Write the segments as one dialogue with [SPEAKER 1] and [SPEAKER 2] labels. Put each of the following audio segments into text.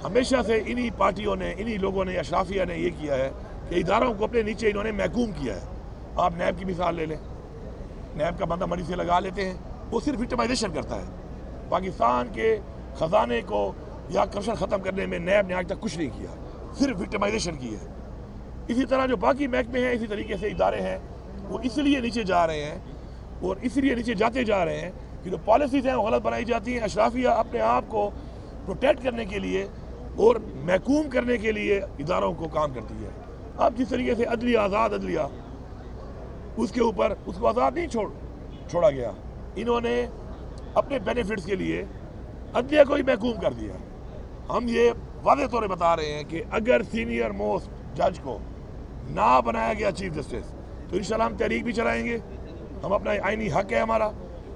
[SPEAKER 1] ہمیشہ سے انہی پارٹیوں نے، انہی لوگوں نے، اشرافیہ نے یہ کیا ہے کہ اداروں کو اپنے نیچے انہوں نے محکوم کیا ہے۔ آپ نیب کی مثال لے لیں، نیب کا بندہ منی سے لگا لیتے ہیں، وہ صرف وکٹمائزیشن کرتا ہے۔ پاکستان کے خزانے کو یا کرپشن ختم کرنے میں نیب نے آج تک کچھ نہیں کیا، صرف وکٹمائزیشن کی ہے۔ اسی طرح جو باقی محکمے ہیں، اسی طریقے سے ادارے ہیں، وہ اس لیے نیچے جا رہے ہیں اور اس لیے نیچے جاتے جا رہے ہیں کہ جو پالیسیز ہیں وہ غلط بنائی جاتی ہیں۔ اشرافیہ اپنے آپ کو پروٹیکٹ کرنے کے لیے اور محکوم کرنے کے لیے اداروں کو کام کرتی ہے۔ اب جس طریقے سے عدلیہ، آزاد عدلیہ، اس کے اوپر اس کو آزاد نہیں چھوڑا گیا، انہوں نے اپنے بینیفٹس کے لیے عدلیہ کو ہی محکوم کر دیا۔ ہم یہ واضح طور پہ بتا رہے ہیں کہ اگر سینئر موسٹ جج کو نہ بنایا گیا چیف جسٹس تو انشاءاللہ ہم تحریک بھی چلائیں گے، ہم اپنا آئینی حق ہے ہمارا،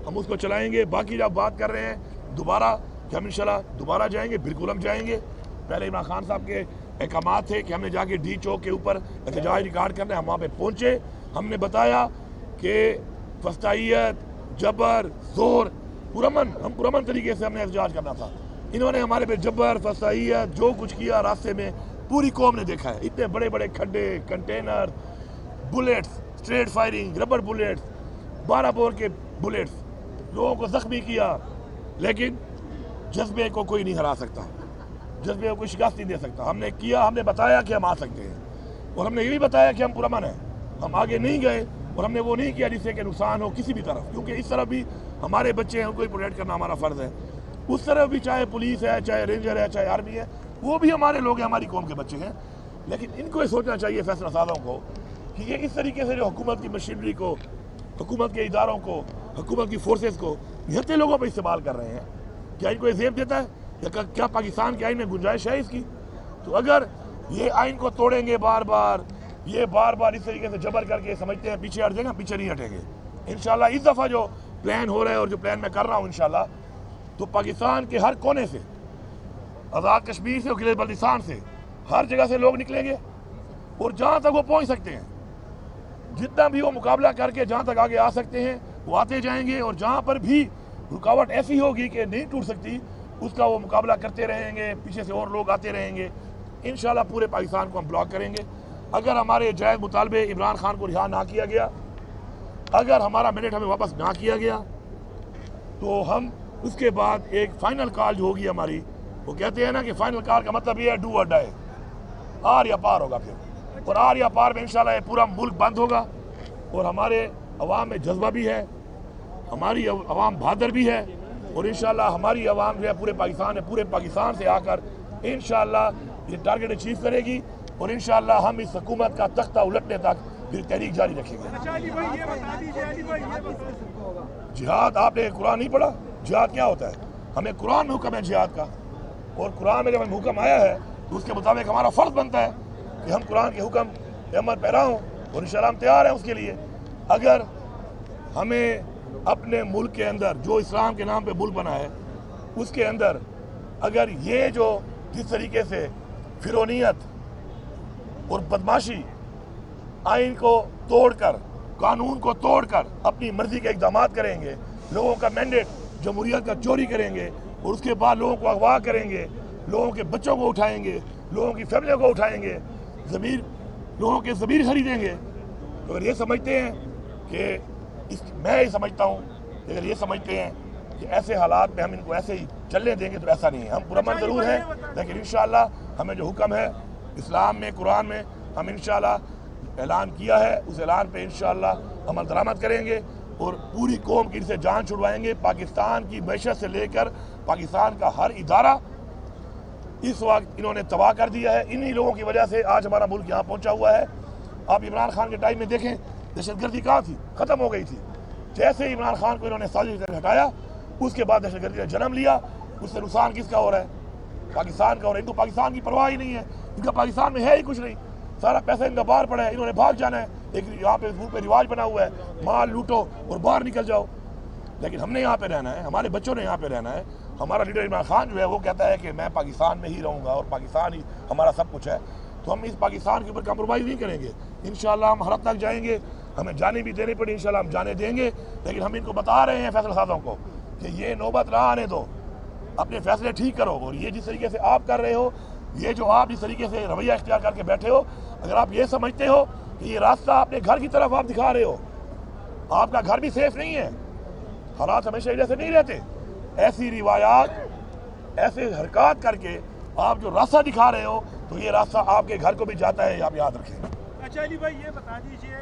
[SPEAKER 1] ہم اس کو چلائیں گے۔ باقی جب بات کر رہے ہیں دوبارہ کہ ہم انشاءاللہ دوبارہ جائیں گے، بالکل ہم جائیں گے۔ پہلے عمران خان صاحب کے احکامات تھے کہ ہم نے جا کے ڈی چوک کے اوپر احتجاج ریکارڈ کرنا ہے، ہم وہاں پہ پہنچے، ہم نے بتایا کہ فسطائیت، جبر، زور، ہم پرامن طریقے سے ہم نے احتجاج کرنا تھا۔ انہوں نے ہمارے پہ جبر، فسطائیت، جو کچھ کیا راستے میں پوری قوم نے دیکھا ہے۔ اتنے بڑے بڑے کھڈے، container, bullets, straight firing, rubber bullets, 12 bore کے بلیٹس، لوگوں کو زخمی کیا، لیکن جذبے کو کوئی نہیں ہرا سکتا، جذبے کو کوئی شکست نہیں دے سکتا۔ ہم نے کیا، ہم نے بتایا کہ ہم آ سکتے ہیں، اور ہم نے یہ بھی بتایا کہ ہم پرامن ہیں، ہم آگے نہیں گئے، اور ہم نے وہ نہیں کیا جس سے کہ نقصان ہو کسی بھی طرف، کیونکہ اس طرف بھی ہمارے بچے ہیں، ان کو پروٹیکٹ کرنا ہمارا فرض ہے۔ اس طرف بھی چاہے پولیس ہے، چاہے رینجر ہے، چاہے آرمی ہے، وہ بھی ہمارے لوگ ہیں، ہماری قوم کے بچے ہیں۔ لیکن ان کو یہ سوچنا چاہیے فیصلہ سازوں کو کہ یہ اس طریقے سے جو حکومت کی مشینری کو، حکومت کے اداروں کو، حکومت کی فورسز کو نہتے لوگوں پر استعمال کر رہے ہیں، کیا ان کو یہ زیب دیتا ہے؟ کیا پاکستان کے آئین میں گنجائش ہے اس کی؟ تو اگر یہ آئین کو توڑیں گے بار بار اس طریقے سے جبر کر کے سمجھتے ہیں پیچھے ہٹ جائیں گے، پیچھے نہیں ہٹیں گے انشاءاللہ۔ اس دفعہ جو پلان ہو رہا ہے اور جو پلان میں کر رہا ہوں انشاءاللہ، تو پاکستان کے ہر کونے سے، آزاد کشمیر سے اور گلگت بلتستان سے، ہر جگہ سے لوگ نکلیں گے، اور جہاں تک وہ پہنچ سکتے ہیں، جتنا بھی وہ مقابلہ کر کے جہاں تک آگے آ سکتے ہیں وہ آتے جائیں گے، اور جہاں پر بھی رکاوٹ ایسی ہوگی کہ نہیں ٹوٹ سکتی، اس کا وہ مقابلہ کرتے رہیں گے، پیچھے سے اور لوگ آتے رہیں گے۔ انشاءاللہ پورے پاکستان کو ہم بلاک کریں گے۔ اگر ہمارے جائز مطالبے عمران خان کو رہا نہ کیا گیا، اگر ہمارا مینڈیٹ ہمیں واپس نہ کیا گیا، تو ہم اس کے بعد ایک فائنل کال جو ہوگی ہماری، وہ کہتے ہیں نا کہ فائنل کال کا مطلب یہ ہے ڈو اور ڈائی، آر یا پار ہوگا پھر، اور آر یا پار میں انشاءاللہ یہ پورا ملک بند ہوگا، اور ہمارے عوام میں جذبہ بھی ہے، ہماری عوام بہادر بھی ہے، اور انشاءاللہ ہماری عوام جو ہے پورے پاکستان سے آ کر انشاءاللہ یہ ٹارگٹ اچیو کرے گی، اور انشاءاللہ ہم اس حکومت کا تختہ الٹنے تک پھر تحریک جاری رکھیں گے۔ جہاد، آپ نے قرآن نہیں پڑھا؟ جہاد کیا ہوتا ہے؟ ہمیں قرآن میں حکم ہے جہاد کا، اور قرآن میں جب ہمیں حکم آیا ہے تو اس کے مطابق ہمارا فرض بنتا ہے کہ ہم قرآن کے حکم پہ عمل پیرا ہوں، اور انشاءاللہ ہم تیار ہیں اس کے لیے۔ اگر ہمیں اپنے ملک کے اندر جو اسلام کے نام پہ ملک بنا ہے، اس کے اندر اگر یہ جو جس طریقے سے فرونیت اور بدماشی، آئین کو توڑ کر، قانون کو توڑ کر اپنی مرضی کے اقدامات کریں گے، لوگوں کا مینڈیٹ جمہوریت کا چوری کریں گے، اور اس کے بعد لوگوں کو اغوا کریں گے، لوگوں کے بچوں کو اٹھائیں گے، لوگوں کی فیملیوں کو اٹھائیں گے، لوگوں کے ضمیر خریدیں گے، تو اگر یہ سمجھتے ہیں کہ میں یہ سمجھتا ہوں کہ اگر یہ سمجھتے ہیں کہ ایسے حالات میں ہم ان کو ایسے ہی چلنے دیں گے، تو ایسا نہیں ہے۔ ہم پرامن ضرور ہیں، لیکن انشاءاللہ ہمیں جو حکم ہے اسلام میں، قرآن میں، ہم انشاءاللہ اعلان کیا ہے، اس اعلان پہ انشاءاللہ عمل درآمد کریں گے، اور پوری قوم کی سے جان چھڑوائیں گے۔ پاکستان کی معیشت سے لے کر پاکستان کا ہر ادارہ اس وقت انہوں نے تباہ کر دیا ہے۔ انہی لوگوں کی وجہ سے آج ہمارا ملک یہاں پہنچا ہوا ہے۔ آپ عمران خان کے ٹائم میں دیکھیں، دہشت گردی کہاں تھی؟ ختم ہو گئی تھی۔ جیسے ہی عمران خان کو انہوں نے سازش سے ہٹایا، اس کے بعد دہشت گردی کا جنم لیا۔ اس سے نقصان کس کا ہو رہا ہے؟ پاکستان کا ہو رہا ہے۔ ان کو پاکستان کی پرواہ ہی نہیں ہے، ان کا پاکستان میں ہے ہی کچھ نہیں، سارا پیسہ ان کا باہر پڑا ہے، انہوں نے بھاگ جانا ہے۔ ایک یہاں پہ ملک پہ رواج بنا ہوا ہے، مال لوٹو اور باہر نکل جاؤ، لیکن ہم نے یہاں پہ رہنا ہے، ہمارے بچوں نے یہاں پہ رہنا ہے۔ ہمارا لیڈر عمران خان جو ہے وہ کہتا ہے کہ میں پاکستان میں ہی رہوں گا، اور پاکستان ہی ہمارا سب کچھ ہے، تو ہم اس پاکستان کے اوپر کمپرومائز نہیں کریں گے۔ انشاءاللہ ہم ہر حد تک جائیں گے، ہمیں جانے بھی دینی پڑی انشاءاللہ ہم جانے دیں گے، لیکن ہم ان کو بتا رہے ہیں فیصلہ سازوں کو کہ یہ نوبت نہ آنے دو، اپنے فیصلے ٹھیک کرو. اور یہ جس طریقے سے آپ کر رہے ہو, یہ جو آپ جس طریقے سے رویہ اختیار کر کے بیٹھے ہو, اگر آپ یہ سمجھتے ہو کہ یہ راستہ اپنے گھر کی طرف آپ دکھا رہے ہو, آپ کا گھر بھی سیف نہیں ہے. حالات ہمیشہ ایسے نہیں رہتے. ایسی روایات, ایسے حرکات کر کے آپ جو راستہ دکھا رہے ہو, تو یہ راستہ آپ کے گھر کو بھی جاتا ہے, آپ یاد رکھیں.
[SPEAKER 2] اچھا علی بھائی, یہ بتا دیجئے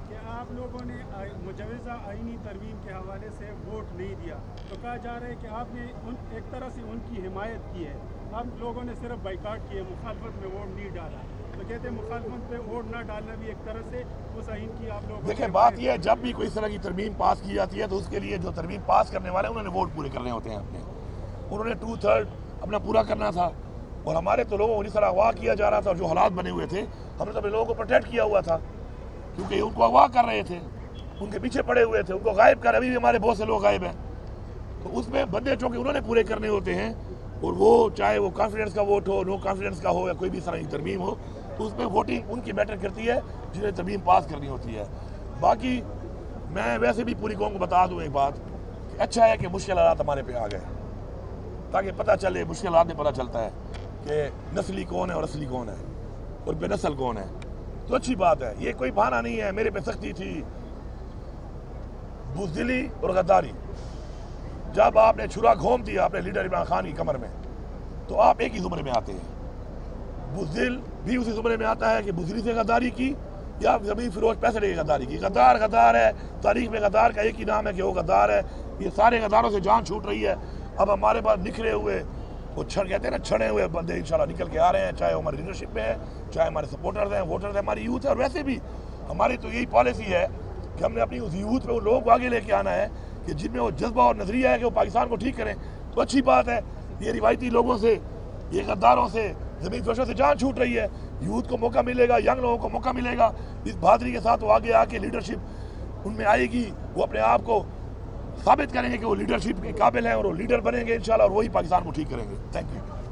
[SPEAKER 2] کہ آپ لوگوں نے مجوزہ آئینی ترمیم کے حوالے سے ووٹ نہیں دیا, تو کہا جا رہا ہے کہ آپ نے ایک طرح سے ان کی حمایت کی ہے. آپ لوگوں نے صرف بائیکاٹ کیے, مخالفت میں ووٹ نہیں ڈالا. تو کہتے ہیں مخالفت پہ ووٹ نہ ڈالنا بھی ایک طرح سے اس آئین کی آپ لوگوں.
[SPEAKER 1] دیکھیں بات یہ ہے, جب بھی کوئی اس طرح کی ترمیم پاس کی جاتی ہے تو اس کے لیے جو ترمیم پاس کرنے والے ہیں انہوں نے ووٹ پورے کرنے ہوتے ہیں اپنے. انہوں نے 2/3 اپنا پورا کرنا تھا. اور ہمارے تو لوگوں کو جس طرح اغوا کیا جا رہا تھا, اور جو حالات بنے ہوئے تھے, ہم نے تو اپنے لوگوں کو پروٹیکٹ کیا ہوا تھا, کیونکہ ان کو اغوا کر رہے تھے, ان کے پیچھے پڑے ہوئے تھے, ان کو غائب کر. ابھی بھی ہمارے بہت سے لوگ غائب ہیں. تو اس میں بندے چونکہ انہوں نے پورے کرنے ہوتے ہیں, اور وہ چاہے وہ کانفیڈنس کا ووٹ ہو, نو کانفیڈنس کا ہو, یا کوئی بھی اس طرح کی ترمیم ہو, تو اس میں ووٹنگ ان کی میٹر کرتی ہے جنہیں ترمیم پاس کرنی ہوتی ہے. باقی میں ویسے بھی پوری قوم کو بتا دوں ایک بات, کہ اچھا ہے کہ مشکل حالات ہمارے پہ آ گئے, تاکہ پتہ چلے, مشکل حالات میں پتہ چلتا ہے کہ نسلی کون ہے اور اصلی کون ہے, اور بے نسل کون ہے. تو اچھی بات ہے, یہ کوئی بہانہ نہیں ہے. میرے پہ سختی تھی, بزدلی اور غداری. جب آپ نے چھرا گھوم دیا اپنے لیڈر عمران خان کی کمر میں, تو آپ ایک ہی زمرے میں آتے ہیں. بزدل بھی اسی زمرے میں آتا ہے کہ بزدلی سے غداری کی, یا زمین فروش پیسے لے کے غداری کی. غدار غدار ہے, تاریخ میں غدار کا ایک ہی نام ہے کہ وہ غدار ہے. یہ سارے غداروں سے جان چھوٹ رہی ہے. اب ہمارے پاس نکھرے ہوئے, وہ کہتے ہیں نا, چھڑے ہوئے بندے انشاءاللہ نکل کے آ رہے ہیں, چاہے ہماری لیڈرشپ میں ہے, چاہے ہمارے سپورٹرز ہیں, ووٹرز ہیں, ہماری یوتھ ہے. اور ویسے بھی ہماری تو یہی پالیسی ہے کہ ہم نے اپنی اس یوتھ میں وہ لوگ آگے لے کے آنا ہے کہ جن میں وہ جذبہ اور نظریہ ہے کہ وہ پاکستان کو ٹھیک کریں. تو اچھی بات ہے, یہ روایتی لوگوں سے, یہ غداروں سے, زمین فروشوں سے جان چھوٹ رہی ہے. یوتھ کو موقع ملے گا, ینگ لوگوں کو موقع ملے گا. اس بہادری کے ساتھ وہ آگے آ کے لیڈرشپ ان میں آئے گی, وہ اپنے آپ کو ثابت کریں گے کہ وہ لیڈرشپ کے قابل ہیں, اور وہ لیڈر بنیں گے انشاءاللہ, اور وہی پاکستان کو ٹھیک کریں گے. Thank you.